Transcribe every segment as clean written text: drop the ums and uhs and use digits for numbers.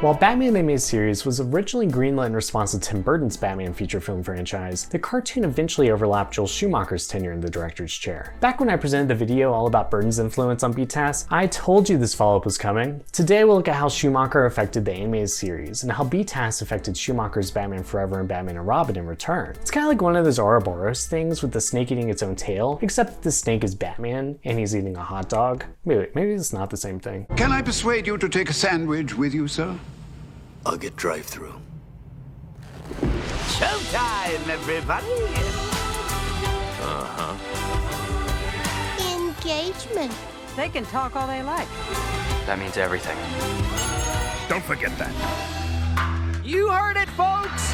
While Batman the Animated Series was originally greenlit in response to Tim Burton's Batman feature film franchise, the cartoon eventually overlapped Joel Schumacher's tenure in the director's chair. Back when I presented the video all about Burton's influence on BTAS, I told you this follow-up was coming. Today we'll look at how Schumacher affected the animated series, and how BTAS affected Schumacher's Batman Forever and Batman and Robin in return. It's kind of like one of those Ouroboros things with the snake eating its own tail, except the snake is Batman and he's eating a hot dog. Maybe it's not the same thing. Can I persuade you to take a sandwich with you, sir? I'll get drive-through. Showtime, everybody! Engagement. They can talk all they like. That means everything. Don't forget that. You heard it, folks!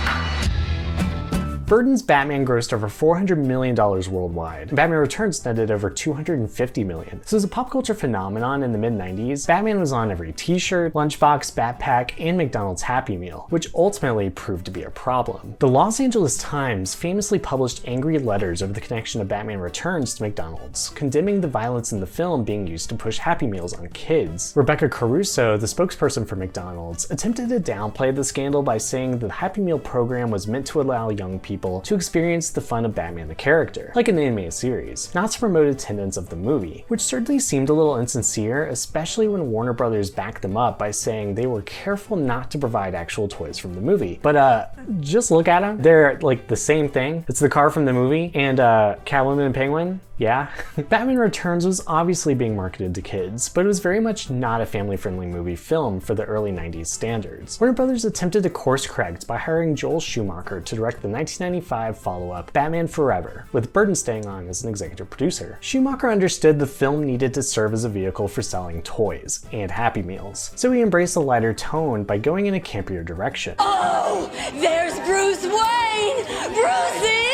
Burton's Batman grossed over $400 million worldwide, and Batman Returns netted over $250 million. So as a pop culture phenomenon in the mid-90s, Batman was on every t-shirt, lunchbox, backpack, and McDonald's Happy Meal, which ultimately proved to be a problem. The Los Angeles Times famously published angry letters over the connection of Batman Returns to McDonald's, condemning the violence in the film being used to push Happy Meals on kids. Rebecca Caruso, the spokesperson for McDonald's, attempted to downplay the scandal by saying the Happy Meal program was meant to allow young people to experience the fun of Batman the character, like in the animated series, not to promote attendance of the movie, which certainly seemed a little insincere, especially when Warner Brothers backed them up by saying they were careful not to provide actual toys from the movie. But just look at them. They're like the same thing. It's the car from the movie and Catwoman and Penguin. Yeah. Batman Returns was obviously being marketed to kids, but it was very much not a family-friendly movie film for the early 90s standards. Warner Brothers attempted to course correct by hiring Joel Schumacher to direct the 1995 follow-up Batman Forever, with Burton staying on as an executive producer. Schumacher understood the film needed to serve as a vehicle for selling toys and Happy Meals, so he embraced a lighter tone by going in a campier direction. Oh, there's Bruce Wayne! Brucey!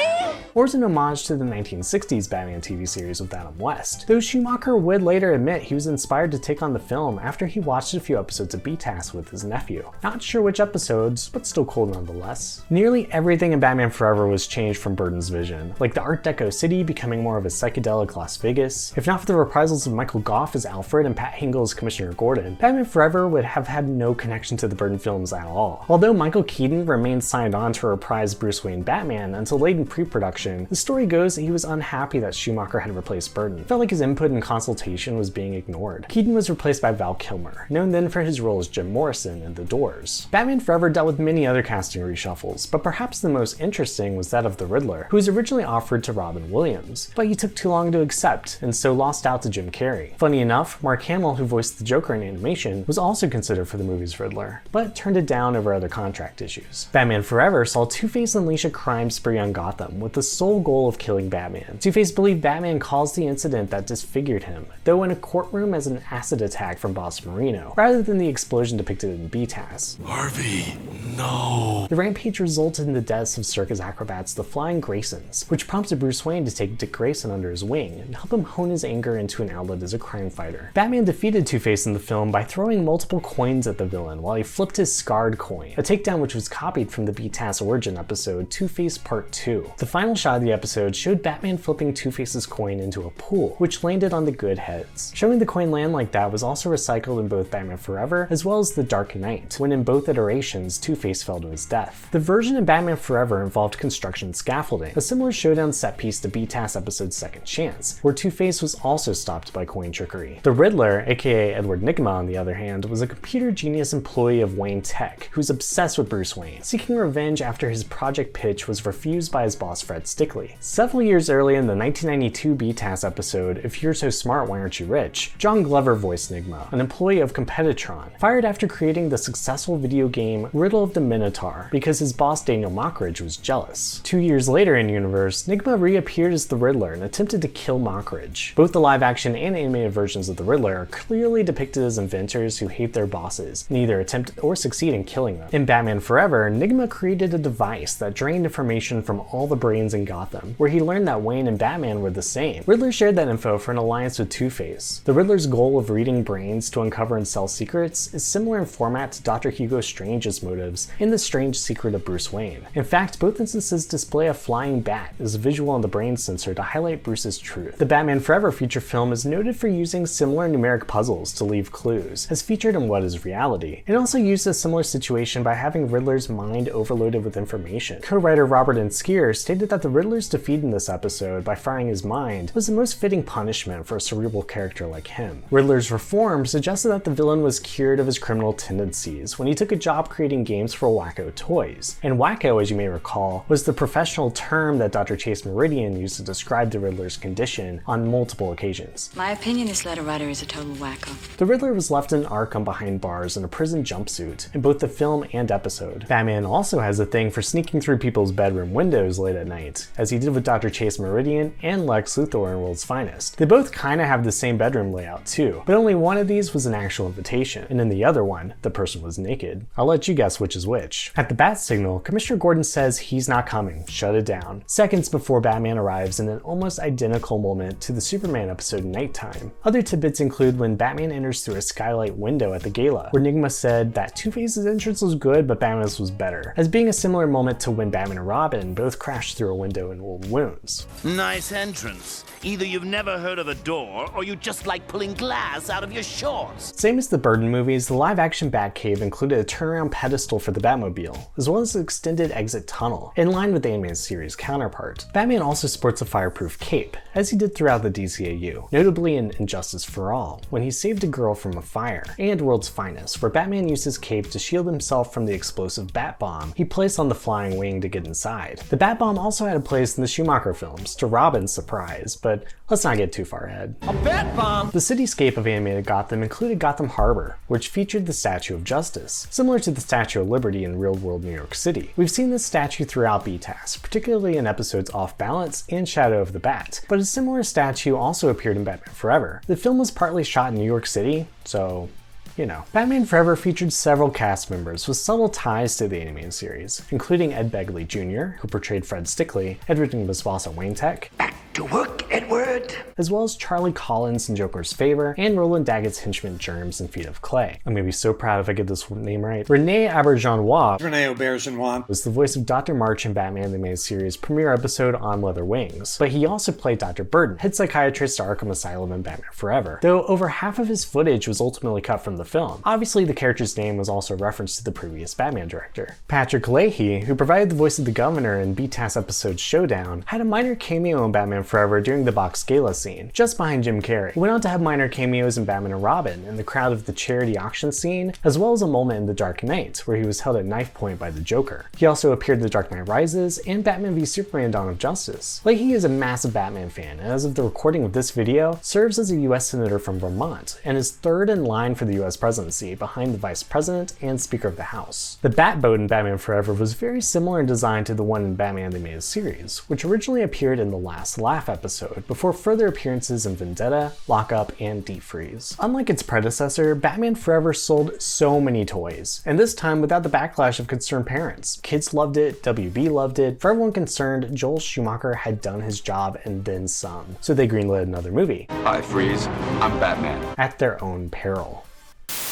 Or as an homage to the 1960s Batman TV series with Adam West, though Schumacher would later admit he was inspired to take on the film after he watched a few episodes of BTAS with his nephew. Not sure which episodes, but still cool nonetheless. Nearly everything in Batman Forever was changed from Burton's vision, like the Art Deco city becoming more of a psychedelic Las Vegas. If not for the reprisals of Michael Gough as Alfred and Pat Hingle as Commissioner Gordon, Batman Forever would have had no connection to the Burton films at all. Although Michael Keaton remained signed on to reprise Bruce Wayne Batman until late in pre-production, the story goes that he was unhappy that Schumacher had replaced Burton. It felt like his input and consultation was being ignored. Keaton was replaced by Val Kilmer, known then for his role as Jim Morrison in The Doors. Batman Forever dealt with many other casting reshuffles, but perhaps the most interesting was that of the Riddler, who was originally offered to Robin Williams, but he took too long to accept, and so lost out to Jim Carrey. Funny enough, Mark Hamill, who voiced the Joker in animation, was also considered for the movie's Riddler, but turned it down over other contract issues. Batman Forever saw Two-Face unleash a crime spree on Gotham with the sole goal of killing Batman. Two-Face believed Batman caused the incident that disfigured him, though in a courtroom as an acid attack from Boss Marino, rather than the explosion depicted in BTAS. Harvey, no. The rampage resulted in the deaths of circus acrobats the Flying Graysons, which prompted Bruce Wayne to take Dick Grayson under his wing and help him hone his anger into an outlet as a crime fighter. Batman defeated Two-Face in the film by throwing multiple coins at the villain while he flipped his scarred coin, a takedown which was copied from the BTAS origin episode Two-Face Part 2. The final shot of the episode showed Batman flipping Two-Face's coin into a pool, which landed on the good heads. Showing the coin land like that was also recycled in both Batman Forever as well as The Dark Knight, when in both iterations Two-Face fell to his death. The version in Batman Forever involved construction scaffolding, a similar showdown set piece to BTAS episode Second Chance, where Two-Face was also stopped by coin trickery. The Riddler, aka Edward Nygma on the other hand, was a computer genius employee of Wayne Tech, who's obsessed with Bruce Wayne, seeking revenge after his project pitch was refused by his boss Fred Stickley. Several years early in the 1992 BTAS episode If You're So Smart, Why Aren't You Rich?, John Glover voiced Nygma, an employee of Competitron, fired after creating the successful video game Riddle of the Minotaur because his boss Daniel Mockridge was jealous. 2 years later in universe, Nygma reappeared as the Riddler and attempted to kill Mockridge. Both the live-action and animated versions of the Riddler are clearly depicted as inventors who hate their bosses and either attempt or succeed in killing them. In Batman Forever, Nygma created a device that drained information from all the brains and in Gotham, where he learned that Wayne and Batman were the same. Riddler shared that info for an alliance with Two-Face. The Riddler's goal of reading brains to uncover and sell secrets is similar in format to Dr. Hugo Strange's motives in The Strange Secret of Bruce Wayne. In fact, both instances display a flying bat as a visual on the brain sensor to highlight Bruce's truth. The Batman Forever feature film is noted for using similar numeric puzzles to leave clues, as featured in What is Reality. It also used a similar situation by having Riddler's mind overloaded with information. Co-writer Robert N. Skier stated that the Riddler's defeat in this episode by frying his mind was the most fitting punishment for a cerebral character like him. Riddler's reform suggested that the villain was cured of his criminal tendencies when he took a job creating games for Wacko Toys. And Wacko, as you may recall, was the professional term that Dr. Chase Meridian used to describe the Riddler's condition on multiple occasions. My opinion, this letter writer is a total wacko. The Riddler was left in Arkham behind bars in a prison jumpsuit in both the film and episode. Batman also has a thing for sneaking through people's bedroom windows late at night, as he did with Dr. Chase Meridian and Lex Luthor in World's Finest. They both kinda have the same bedroom layout too, but only one of these was an actual invitation, and in the other one, the person was naked. I'll let you guess which is which. At the bat signal, Commissioner Gordon says he's not coming, shut it down, seconds before Batman arrives in an almost identical moment to the Superman episode Nighttime. Other tidbits include when Batman enters through a skylight window at the gala, where Enigma said that Two-Face's entrance was good but Batman's was better, as being a similar moment to when Batman and Robin both crashed through a window in Old Wounds. Nice entrance. Either you've never heard of a door, or you just like pulling glass out of your shorts. Same as the Burton movies, the live-action Batcave included a turnaround pedestal for the Batmobile, as well as an extended exit tunnel, in line with the animated series counterpart. Batman also sports a fireproof cape, as he did throughout the DCAU, notably in Injustice for All, when he saved a girl from a fire, and World's Finest, where Batman used his cape to shield himself from the explosive bat bomb he placed on the flying wing to get inside. The bat bomb also had a place in the Schumacher films, to Robin's surprise, but let's not get too far ahead. A bat bomb! The cityscape of animated Gotham included Gotham Harbor, which featured the Statue of Justice, similar to the Statue of Liberty in real-world New York City. We've seen this statue throughout BTAS, particularly in episodes Off Balance and Shadow of the Bat, but a similar statue also appeared in Batman Forever. The film was partly shot in New York City, so you know. Batman Forever featured several cast members with subtle ties to the animated series, including Ed Begley Jr., who portrayed Fred Stickley, Edward Nygma's boss at Wayne Tech, To work, Edward. as well as Charlie Collins in Joker's Favor, and Roland Daggett's henchman Germs in Feet of Clay. I'm gonna be so proud if I get this name right. Renee Auberjonois was the voice of Dr. March in Batman the Animated Series premiere episode On Leather Wings, but he also played Dr. Burton, head psychiatrist to Arkham Asylum in Batman Forever, though over half of his footage was ultimately cut from the film. Obviously, the character's name was also a reference to the previous Batman director. Patrick Leahy, who provided the voice of the governor in BTAS episode Showdown, had a minor cameo in Batman Forever during the box gala scene, just behind Jim Carrey. He went on to have minor cameos in Batman and Robin, in the crowd of the charity auction scene, as well as a moment in The Dark Knight, where he was held at knife point by the Joker. He also appeared in The Dark Knight Rises and Batman v Superman Dawn of Justice. Leahy is a massive Batman fan, and as of the recording of this video, serves as a US Senator from Vermont, and is third in line for the US presidency, behind the Vice President and Speaker of the House. The Batboat in Batman Forever was very similar in design to the one in Batman the Animated Series, which originally appeared in the Last Laugh episode, before further appearances in Vendetta, Lockup, and Deep Freeze. Unlike its predecessor, Batman Forever sold so many toys, and this time without the backlash of concerned parents. Kids loved it, WB loved it. For everyone concerned, Joel Schumacher had done his job and then some, so they greenlit another movie. Hi, Freeze. I'm Batman. At their own peril.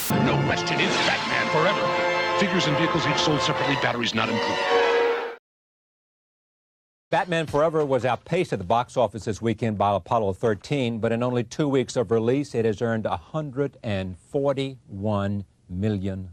No question, it's Batman Forever. Figures and vehicles each sold separately, batteries not included. Batman Forever was outpaced at the box office this weekend by Apollo 13, but in only 2 weeks of release, it has earned $141 million.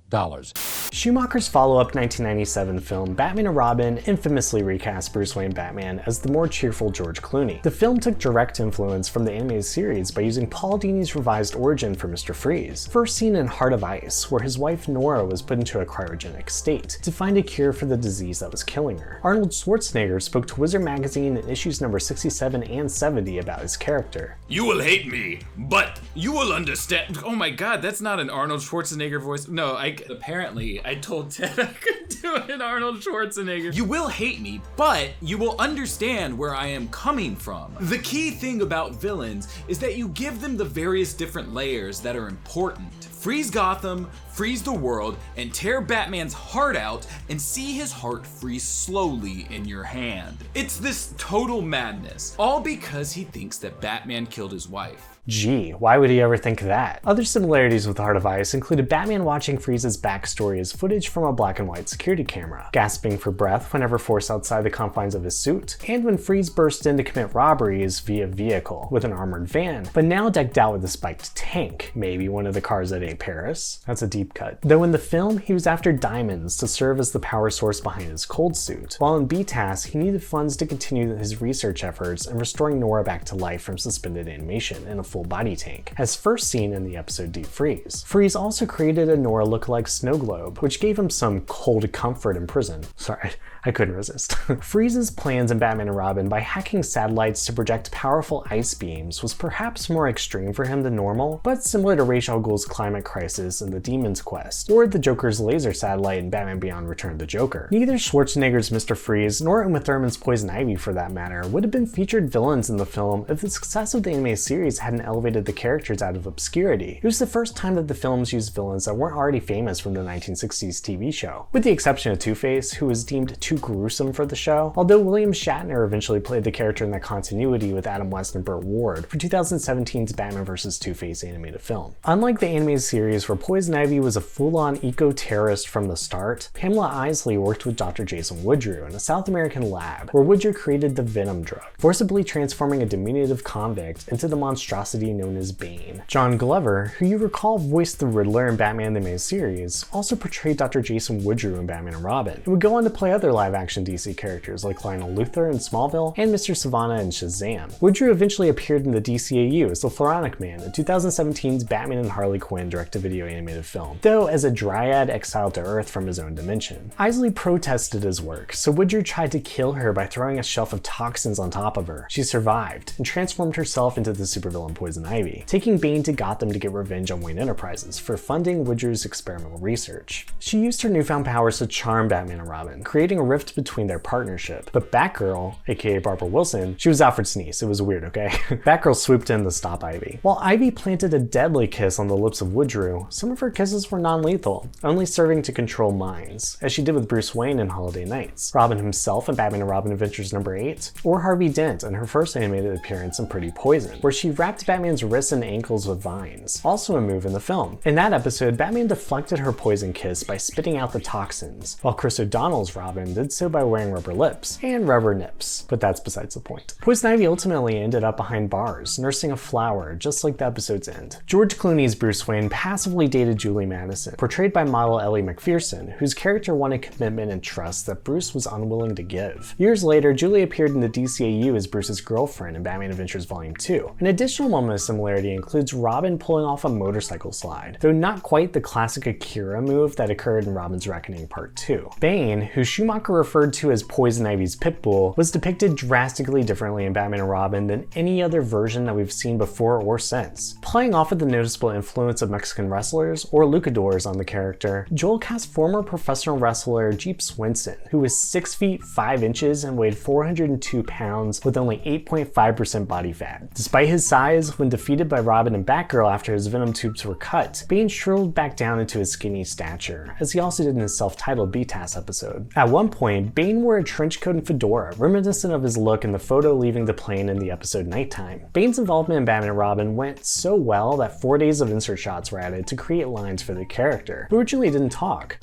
Schumacher's follow-up 1997 film Batman and Robin infamously recast Bruce Wayne Batman as the more cheerful George Clooney. The film took direct influence from the animated series by using Paul Dini's revised origin for Mr. Freeze, first seen in Heart of Ice, where his wife Nora was put into a cryogenic state to find a cure for the disease that was killing her. Arnold Schwarzenegger spoke to Wizard magazine in issues number 67 and 70 about his character. You will hate me, but you will understand. Oh my god, that's not an Arnold Schwarzenegger voice. No, apparently I told Ted I couldn't doing Arnold Schwarzenegger. You will hate me, but you will understand where I am coming from. The key thing about villains is that you give them the various different layers that are important. Freeze Gotham, freeze the world, and tear Batman's heart out and see his heart freeze slowly in your hand. It's this total madness, all because he thinks that Batman killed his wife. Gee, why would he ever think that? Other similarities with Heart of Ice included Batman watching Freeze's backstory as footage from a black and white security camera, gasping for breath whenever forced outside the confines of his suit, and when Freeze burst in to commit robberies via vehicle with an armored van, but now decked out with a spiked tank, maybe one of the cars that ate Paris. That's a deep cut. Though in the film, he was after diamonds to serve as the power source behind his cold suit, while in BTAS, he needed funds to continue his research efforts in restoring Nora back to life from suspended animation in a full body tank, as first seen in the episode Deep Freeze. Freeze also created a Nora lookalike snow globe, which gave him some cold comfort in prison. Sorry, I couldn't resist. Freeze's plans in Batman and Robin by hacking satellites to project powerful ice beams was perhaps more extreme for him than normal, but similar to Ra's al Ghul's climate crisis in The Demon's Quest, or the Joker's laser satellite in Batman Beyond Return of the Joker. Neither Schwarzenegger's Mr. Freeze, nor Uma Thurman's Poison Ivy for that matter, would have been featured villains in the film if the success of the anime series hadn't elevated the characters out of obscurity. It was the first time that the films used villains that weren't already famous from the 1960s TV show, with the exception of Two-Face, who was deemed too gruesome for the show, although William Shatner eventually played the character in that continuity with Adam West and Burt Ward for 2017's Batman vs. Two-Face animated film. Unlike the animated series where Poison Ivy was a full-on eco-terrorist from the start, Pamela Isley worked with Dr. Jason Woodrue in a South American lab where Woodrue created the Venom drug, forcibly transforming a diminutive convict into the monstrosity known as Bane. John Glover, who you recall voiced the Riddler in Batman the Maze series, also portrayed Dr. Jason Woodrue in Batman and Robin, and would go on to play other live-action DC characters like Lionel Luthor in Smallville and Mr. Sivana in Shazam. Woodrue eventually appeared in the DCAU as the Floronic Man in 2017's Batman and Harley Quinn direct-to-video animated film, though as a dryad exiled to Earth from his own dimension. Isley protested his work, so Woodrue tried to kill her by throwing a shelf of toxins on top of her. She survived, and transformed herself into the supervillain Poison Ivy, taking Bane to Gotham to get revenge on Wayne Enterprises for funding Woodrue's experimental research. She used her newfound powers to charm Batman and Robin, creating a rift between their partnership. But Batgirl, aka Barbara Wilson, she was Alfred Sneeze, it was weird, okay? Batgirl swooped in to stop Ivy. While Ivy planted a deadly kiss on the lips of Woodrue, some of her kisses were non-lethal, only serving to control minds, as she did with Bruce Wayne in Holiday Nights, Robin himself in Batman and Robin Adventures #8, or Harvey Dent in her first animated appearance in Pretty Poison, where she wrapped Batman's wrists and ankles with vines, also a move in the film. In that episode, Batman deflected her poison kiss by spitting out the toxins, while Chris O'Donnell's Robin did so by wearing rubber lips and rubber nips, but that's besides the point. Poison Ivy ultimately ended up behind bars, nursing a flower, just like the episode's end. George Clooney's Bruce Wayne passively dated Julie Madison, portrayed by model Ellie McPherson, whose character wanted commitment and trust that Bruce was unwilling to give. Years later, Julie appeared in the DCAU as Bruce's girlfriend in Batman Adventures Volume 2. An additional moment of similarity includes Robin pulling off a motorcycle slide, though not quite the classic Akira move that occurred in Robin's Reckoning Part 2. Bane, who Schumacher referred to as Poison Ivy's pitbull, was depicted drastically differently in Batman and Robin than any other version that we've seen before or since. Playing off of the noticeable influence of Mexican wrestlers or luchadors on the character, Joel cast former professional wrestler Jeep Swenson, who was 6 feet 5 inches and weighed 402 pounds with only 8.5% body fat. Despite his size, when defeated by Robin and Batgirl after his venom tubes were cut, Bane shriveled back down into his skinny stature, as he also did in his self-titled BTAS episode. At one point, Bane wore a trench coat and fedora, reminiscent of his look in the photo leaving the plane in the episode Nighttime. Bane's involvement in Batman and Robin went so well that 4 days of insert shots were added to create lines for the character, who originally didn't talk.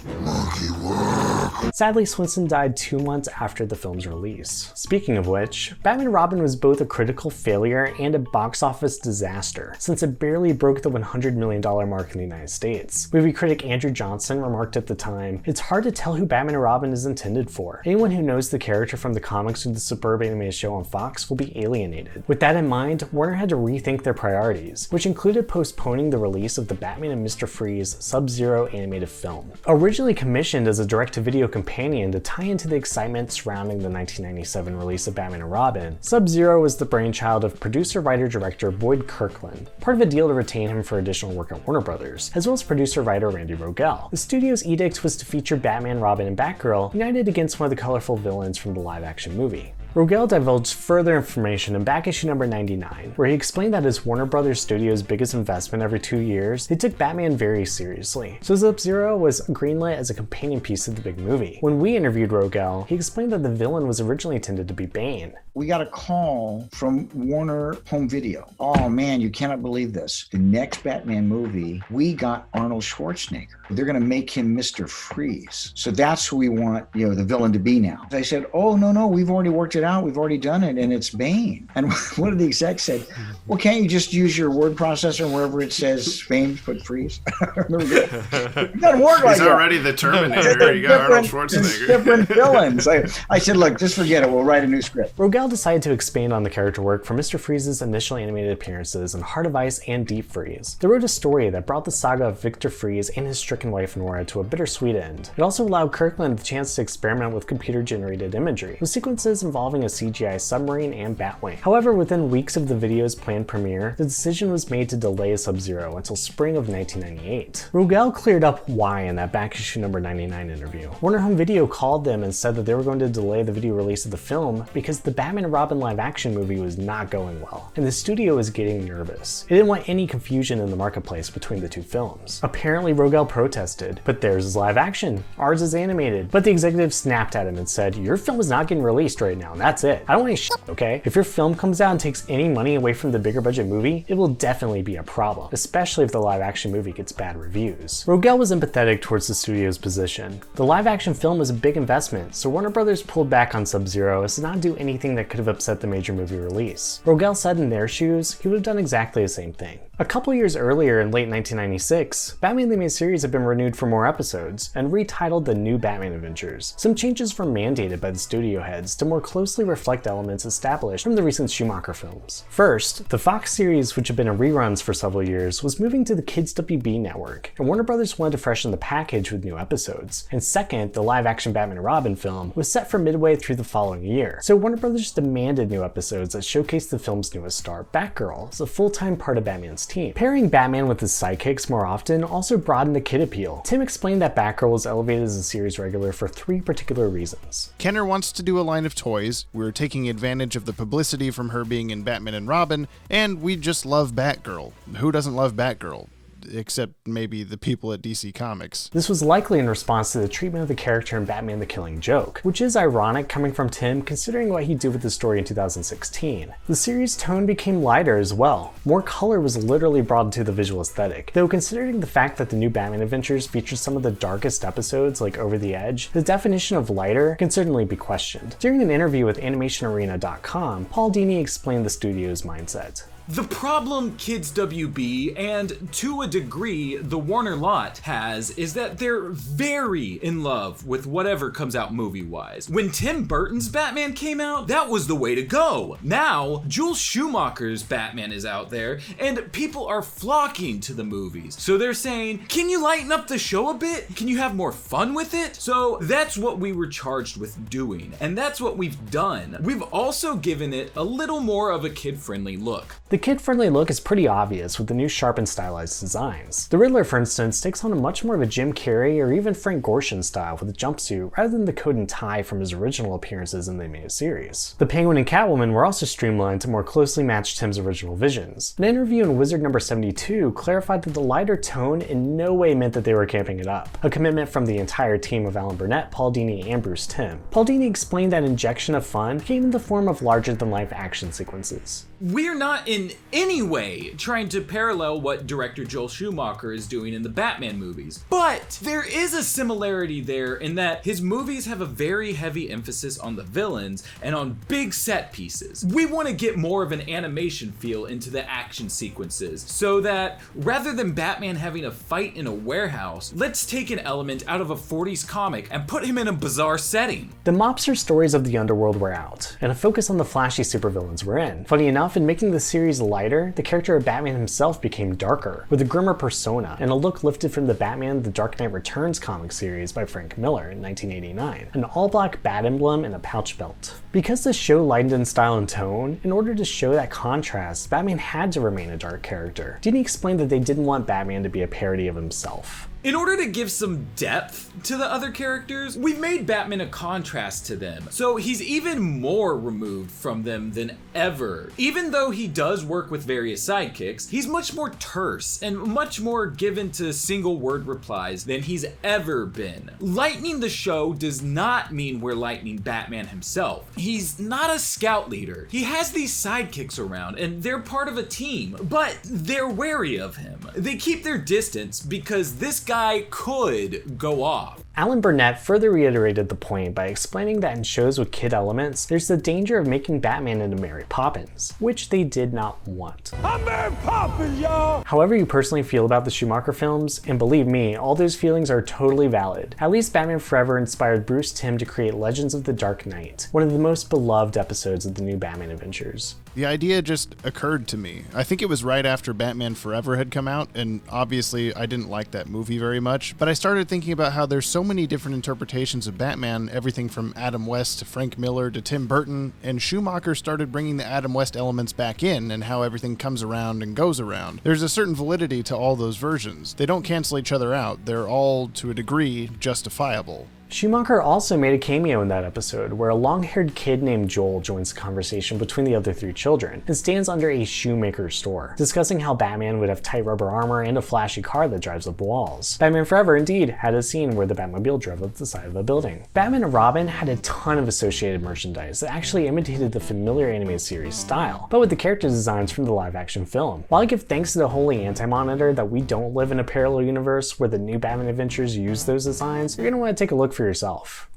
Sadly, Swenson died 2 months after the film's release. Speaking of which, Batman and Robin was both a critical failure and a box office disaster, since it barely broke the $100 million mark in the United States. Movie critic Andrew Johnson remarked at the time, "It's hard to tell who Batman and Robin is intended intended for. Anyone who knows the character from the comics or the superb animated show on Fox will be alienated. With that in mind, Warner had to rethink their priorities, which included postponing the release of the Batman and Mr. Freeze Sub-Zero animated film. Originally commissioned as a direct-to-video companion to tie into the excitement surrounding the 1997 release of Batman and Robin, Sub-Zero was the brainchild of producer, writer, director Boyd Kirkland, part of a deal to retain him for additional work at Warner Brothers, as well as producer, writer Randy Rogel. The studio's edict was to feature Batman, Robin, and Batgirl united against one of the colorful villains from the live-action movie. Rogel divulged further information in back issue number 99, where he explained that as Warner Brothers Studios' biggest investment every 2 years, they took Batman very seriously. So Sub-Zero was greenlit as a companion piece to the big movie. When we interviewed Rogel, he explained that the villain was originally intended to be Bane. We got a call from Warner Home Video. Oh man, you cannot believe this. The next Batman movie, we got Arnold Schwarzenegger. They're gonna make him Mr. Freeze. So that's who we want, the villain to be now. I said, oh no, we've already worked it out. We've already done it, and it's Bane. And one of the execs said, well, can't you just use your word processor and wherever it says Bane, put freeze? It doesn't work like that. He's already the Terminator. You got Arnold Schwarzenegger. Different villains. I said, look, just forget it. We'll write a new script. Rogel decided to expand on the character work from Mr. Freeze's initial animated appearances in Heart of Ice and Deep Freeze. They wrote a story that brought the saga of Victor Freeze and his stricken wife Nora to a bittersweet end. It also allowed Kirkland the chance to experiment with computer-generated imagery, with sequences involving a CGI submarine and Batwing. However, within weeks of the video's planned premiere, the decision was made to delay Sub-Zero until spring of 1998. Rogel cleared up why in that back issue number 99 interview. Warner Home Video called them and said that they were going to delay the video release of the film because the Batman and Robin live-action movie was not going well, and the studio was getting nervous. It didn't want any confusion in the marketplace between the two films. Apparently, Rogel protested, but theirs is live-action, ours is animated. But the executive snapped at him and said, your film is not getting released right now, and that's it. I don't want any shit, okay? If your film comes out and takes any money away from the bigger budget movie, it will definitely be a problem, especially if the live-action movie gets bad reviews. Rogel was empathetic towards the studio's position. The live-action film was a big investment, so Warner Brothers pulled back on Sub-Zero as to not do anything that could have upset the major movie release. Rogel said in their shoes, he would have done exactly the same thing. A couple years earlier, in late 1996, Batman the Animated Series had been renewed for more episodes and retitled The New Batman Adventures. Some changes were mandated by the studio heads to more closely reflect elements established from the recent Schumacher films. First, the Fox series, which had been in reruns for several years, was moving to the Kids WB network, and Warner Brothers wanted to freshen the package with new episodes. And second, the live-action Batman and Robin film was set for midway through the following year, so Warner Brothers demanded new episodes that showcased the film's newest star, Batgirl, as a full-time part of Batman's team. Pairing Batman with his sidekicks more often also broadened the kid appeal. Tim explained that Batgirl was elevated as a series regular for 3 particular reasons. Kenner wants to do a line of toys, we're taking advantage of the publicity from her being in Batman and Robin, and we just love Batgirl. Who doesn't love Batgirl? Except maybe the people at DC Comics. This was likely in response to the treatment of the character in Batman the Killing Joke, which is ironic coming from Tim considering what he did with the story in 2016. The series' tone became lighter as well. More color was literally brought into the visual aesthetic, though considering the fact that the new Batman Adventures features some of the darkest episodes like Over the Edge, the definition of lighter can certainly be questioned. During an interview with AnimationArena.com, Paul Dini explained the studio's mindset. The problem Kids WB, and to a degree the Warner lot, has is that they're very in love with whatever comes out movie-wise. When Tim Burton's Batman came out, that was the way to go. Now, Joel Schumacher's Batman is out there, and people are flocking to the movies. So they're saying, can you lighten up the show a bit? Can you have more fun with it? So that's what we were charged with doing, and that's what we've done. We've also given it a little more of a kid-friendly look. The kid-friendly look is pretty obvious with the new sharp and stylized designs. The Riddler, for instance, takes on a much more of a Jim Carrey or even Frank Gorshin style with a jumpsuit rather than the coat and tie from his original appearances in the animated series. The Penguin and Catwoman were also streamlined to more closely match Tim's original visions. An interview in Wizard number 72 clarified that the lighter tone in no way meant that they were camping it up, a commitment from the entire team of Alan Burnett, Paul Dini, and Bruce Timm. Paul Dini explained that injection of fun came in the form of larger-than-life action sequences. We're not in in any way trying to parallel what director Joel Schumacher is doing in the Batman movies. But there is a similarity there in that his movies have a very heavy emphasis on the villains and on big set pieces. We want to get more of an animation feel into the action sequences, so that rather than Batman having a fight in a warehouse, let's take an element out of a 40s comic and put him in a bizarre setting. The mobster stories of the underworld were out, and a focus on the flashy supervillains were in. Funny enough, in making the series lighter, the character of Batman himself became darker, with a grimmer persona, and a look lifted from the Batman The Dark Knight Returns comic series by Frank Miller in 1989, an all-black bat emblem and a pouch belt. Because the show lightened in style and tone, in order to show that contrast, Batman had to remain a dark character. Dini explained that they didn't want Batman to be a parody of himself. In order to give some depth to the other characters, we've made Batman a contrast to them, so he's even more removed from them than ever. Even though he does work with various sidekicks, he's much more terse and much more given to single word replies than he's ever been. Lightening the show does not mean we're lightening Batman himself. He's not a scout leader. He has these sidekicks around and they're part of a team, but they're wary of him. They keep their distance because this guy could go off. Alan Burnett further reiterated the point by explaining that in shows with kid elements, there's the danger of making Batman into Mary Poppins, which they did not want. I'm Mary Poppins, y'all! However you personally feel about the Schumacher films, and believe me, all those feelings are totally valid, at least Batman Forever inspired Bruce Timm to create Legends of the Dark Knight, one of the most beloved episodes of the new Batman adventures. The idea just occurred to me. I think it was right after Batman Forever had come out, and obviously I didn't like that movie very much, but I started thinking about how there's so many different interpretations of Batman, everything from Adam West to Frank Miller to Tim Burton, and Schumacher started bringing the Adam West elements back in and how everything comes around and goes around. There's a certain validity to all those versions. They don't cancel each other out. They're all, to a degree, justifiable. Schumacher also made a cameo in that episode, where a long-haired kid named Joel joins the conversation between the other three children and stands under a shoemaker store, discussing how Batman would have tight rubber armor and a flashy car that drives up walls. Batman Forever indeed had a scene where the Batmobile drove up the side of a building. Batman and Robin had a ton of associated merchandise that actually imitated the familiar animated series style, but with the character designs from the live-action film. While I give thanks to the Holy Anti-Monitor that we don't live in a parallel universe where the new Batman adventures use those designs, you're gonna want to take a look for yourself.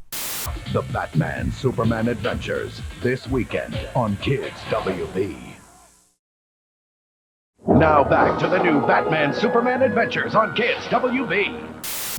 The Batman Superman Adventures, this weekend on Kids WB. Now back to the new Batman Superman Adventures on Kids WB.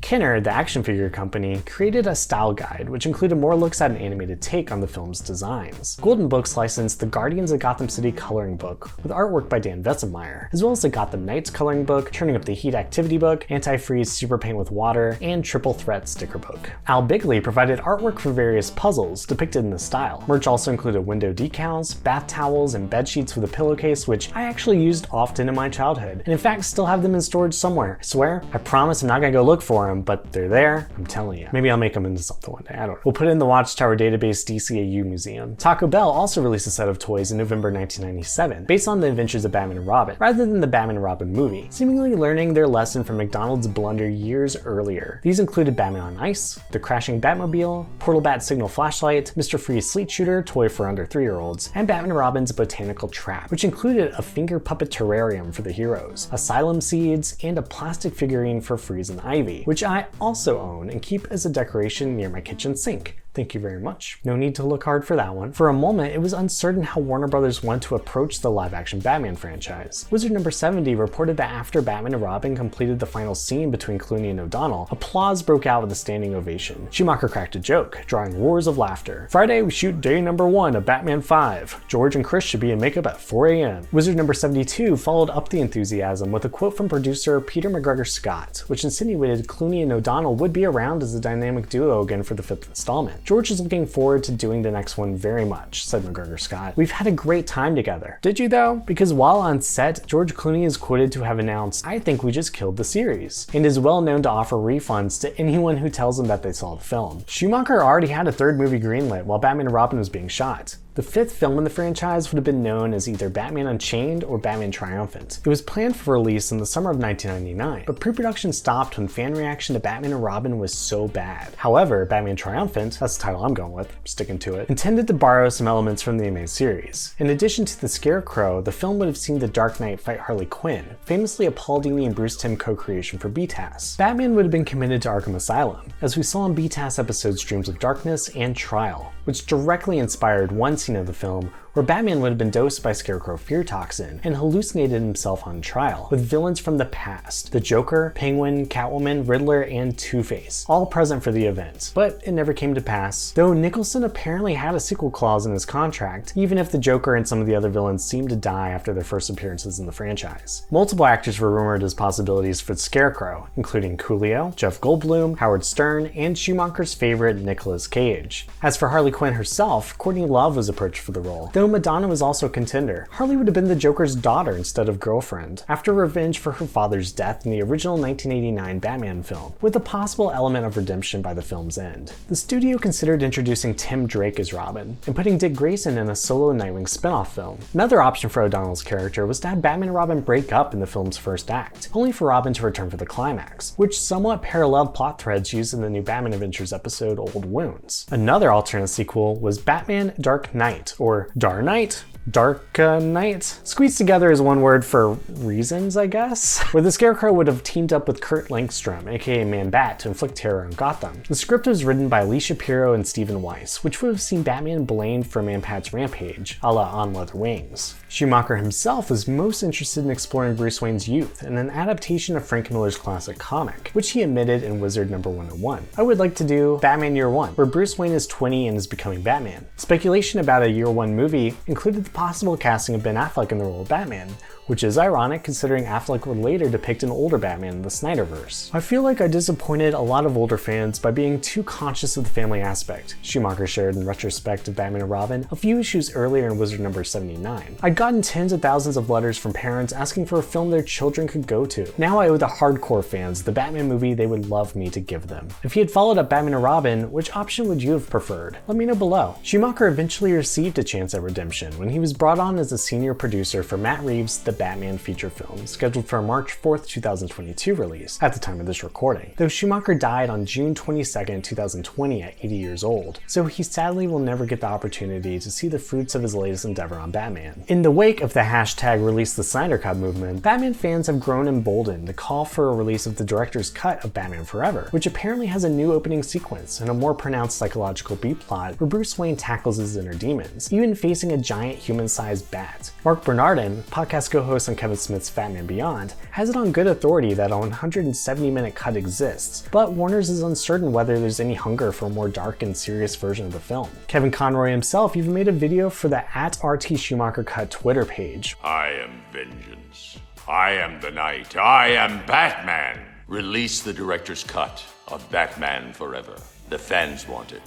Kenner, the action figure company, created a style guide which included more looks at an animated take on the film's designs. Golden Books licensed the Guardians of Gotham City coloring book with artwork by Dan Vessemeyer, as well as the Gotham Knights coloring book, Turning Up the Heat activity book, Anti-Freeze Super Paint with Water, and Triple Threat sticker book. Al Bigley provided artwork for various puzzles depicted in the style. Merch also included window decals, bath towels, and bed sheets with a pillowcase, which I actually used often in my childhood, and in fact still have them in storage somewhere. I swear, I promise I'm not gonna go look for them, but they're there, I'm telling you. Maybe I'll make them into something one day, I don't know. We'll put it in the Watchtower Database DCAU museum. Taco Bell also released a set of toys in November 1997, based on the adventures of Batman and Robin, rather than the Batman and Robin movie, seemingly learning their lesson from McDonald's blunder years earlier. These included Batman on Ice, the crashing Batmobile, Portal Bat signal flashlight, Mr. Freeze Sleet Shooter, toy for under 3-year-olds, and Batman and Robin's Botanical Trap, which included a finger puppet terrarium for the heroes, asylum seeds, and a plastic figurine for Freeze and Ivy, which I also own and keep as a decoration near my kitchen sink. Thank you very much. No need to look hard for that one. For a moment, it was uncertain how Warner Brothers wanted to approach the live-action Batman franchise. Wizard number 70 reported that after Batman and Robin completed the final scene between Clooney and O'Donnell, applause broke out with a standing ovation. Schumacher cracked a joke, drawing roars of laughter. Friday, we shoot day number 1 of Batman 5. George and Chris should be in makeup at 4 a.m. Wizard number 72 followed up the enthusiasm with a quote from producer Peter McGregor Scott, which insinuated Clooney and O'Donnell would be around as a dynamic duo again for the 5th installment. George is looking forward to doing the next one very much, said McGregor Scott. We've had a great time together. Did you though? Because while on set, George Clooney is quoted to have announced, "I think we just killed the series," and is well known to offer refunds to anyone who tells him that they saw the film. Schumacher already had a 3rd movie greenlit while Batman and Robin was being shot. The 5th film in the franchise would have been known as either Batman Unchained or Batman Triumphant. It was planned for release in the summer of 1999, but pre-production stopped when fan reaction to Batman and Robin was so bad. However, Batman Triumphant, that's the title I'm going with, sticking to it, intended to borrow some elements from the animated series. In addition to the Scarecrow, the film would have seen the Dark Knight fight Harley Quinn, famously a Paul Dini and Bruce Timm co-creation for BTAS. Batman would have been committed to Arkham Asylum, as we saw in BTAS episodes Dreams of Darkness and Trial, which directly inspired one scene of the film where Batman would have been dosed by Scarecrow fear toxin and hallucinated himself on trial, with villains from the past, the Joker, Penguin, Catwoman, Riddler, and Two-Face, all present for the event. But it never came to pass, though Nicholson apparently had a sequel clause in his contract, even if the Joker and some of the other villains seemed to die after their first appearances in the franchise. Multiple actors were rumored as possibilities for the Scarecrow, including Coolio, Jeff Goldblum, Howard Stern, and Schumacher's favorite Nicolas Cage. As for Harley Quinn herself, Courtney Love was approached for the role, though Madonna was also a contender. Harley would have been the Joker's daughter instead of girlfriend, after revenge for her father's death in the original 1989 Batman film, with a possible element of redemption by the film's end. The studio considered introducing Tim Drake as Robin, and putting Dick Grayson in a solo Nightwing spin-off film. Another option for O'Donnell's character was to have Batman and Robin break up in the film's first act, only for Robin to return for the climax, which somewhat paralleled plot threads used in the new Batman Adventures episode Old Wounds. Another alternate sequel was Batman Dark Knight, or Dark Knight? Dark Knight? Squeezed together as one word for reasons, I guess? Where the Scarecrow would have teamed up with Kurt Langstrom, aka Man-Bat, to inflict terror on Gotham. The script was written by Lee Shapiro and Stephen Weiss, which would have seen Batman blamed for Man-Bat's rampage, a la On Leather Wings. Schumacher himself was most interested in exploring Bruce Wayne's youth in an adaptation of Frank Miller's classic comic, which he admitted in Wizard No. 101. I would like to do Batman Year One, where Bruce Wayne is 20 and is becoming Batman. Speculation about a Year One movie included the possible casting of Ben Affleck in the role of Batman, which is ironic considering Affleck would later depict an older Batman in the Snyderverse. I feel like I disappointed a lot of older fans by being too conscious of the family aspect, Schumacher shared in retrospect of Batman and Robin a few issues earlier in Wizard No. 79. I'd gotten tens of thousands of letters from parents asking for a film their children could go to. Now I owe the hardcore fans the Batman movie they would love me to give them. If he had followed up Batman and Robin, which option would you have preferred? Let me know below. Schumacher eventually received a chance at redemption when he was brought on as a senior producer for Matt Reeves' The Batman feature film, scheduled for a March 4th, 2022 release at the time of this recording, though Schumacher died on June 22nd, 2020 at 80 years old, so he sadly will never get the opportunity to see the fruits of his latest endeavor on Batman. In the wake of the hashtag Release the Snyder Cut movement, Batman fans have grown emboldened to call for a release of the director's cut of Batman Forever, which apparently has a new opening sequence and a more pronounced psychological B-plot where Bruce Wayne tackles his inner demons, even facing a giant human-sized bat. Mark Bernardin, podcast co-host on Kevin Smith's Batman Beyond, has it on good authority that a 170-minute cut exists, but Warner's is uncertain whether there's any hunger for a more dark and serious version of the film. Kevin Conroy himself even made a video for the @RT Schumacher Cut Twitter page. I am vengeance. I am the night. I am Batman. Release the director's cut of Batman Forever. The fans want it.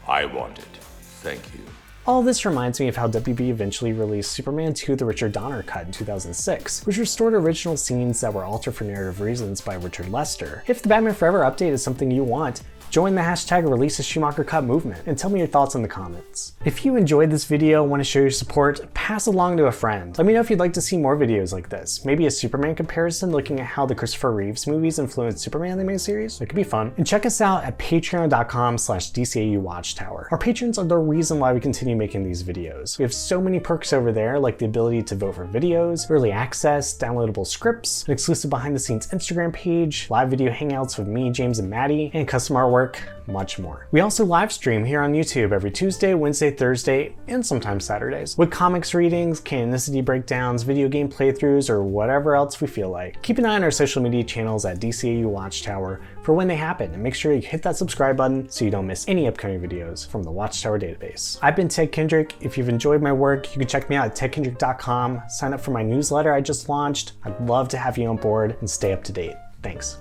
I want it. Thank you. All this reminds me of how WB eventually released Superman 2 The Richard Donner Cut in 2006, which restored original scenes that were altered for narrative reasons by Richard Lester. If the Batman Forever update is something you want, join the hashtag Release the Schumacher Cut movement and tell me your thoughts in the comments. If you enjoyed this video and want to show your support, pass it along to a friend. Let me know if you'd like to see more videos like this. Maybe a Superman comparison looking at how the Christopher Reeves movies influenced Superman the animated series. It could be fun. And check us out at patreon.com/DCAU Watchtower. Our patrons are the reason why we continue making these videos. We have so many perks over there, like the ability to vote for videos, early access, downloadable scripts, an exclusive behind the scenes Instagram page, live video hangouts with me, James, and Maddie, and custom artwork, much more. We also live stream here on YouTube every Tuesday, Wednesday, Thursday, and sometimes Saturdays, with comics readings, canonicity breakdowns, video game playthroughs, or whatever else we feel like. Keep an eye on our social media channels at DCAU Watchtower for when they happen, and make sure you hit that subscribe button so you don't miss any upcoming videos from the Watchtower Database. I've been Ted Kendrick. If you've enjoyed my work, you can check me out at tedkendrick.com, sign up for my newsletter I just launched. I'd love to have you on board and stay up to date. Thanks.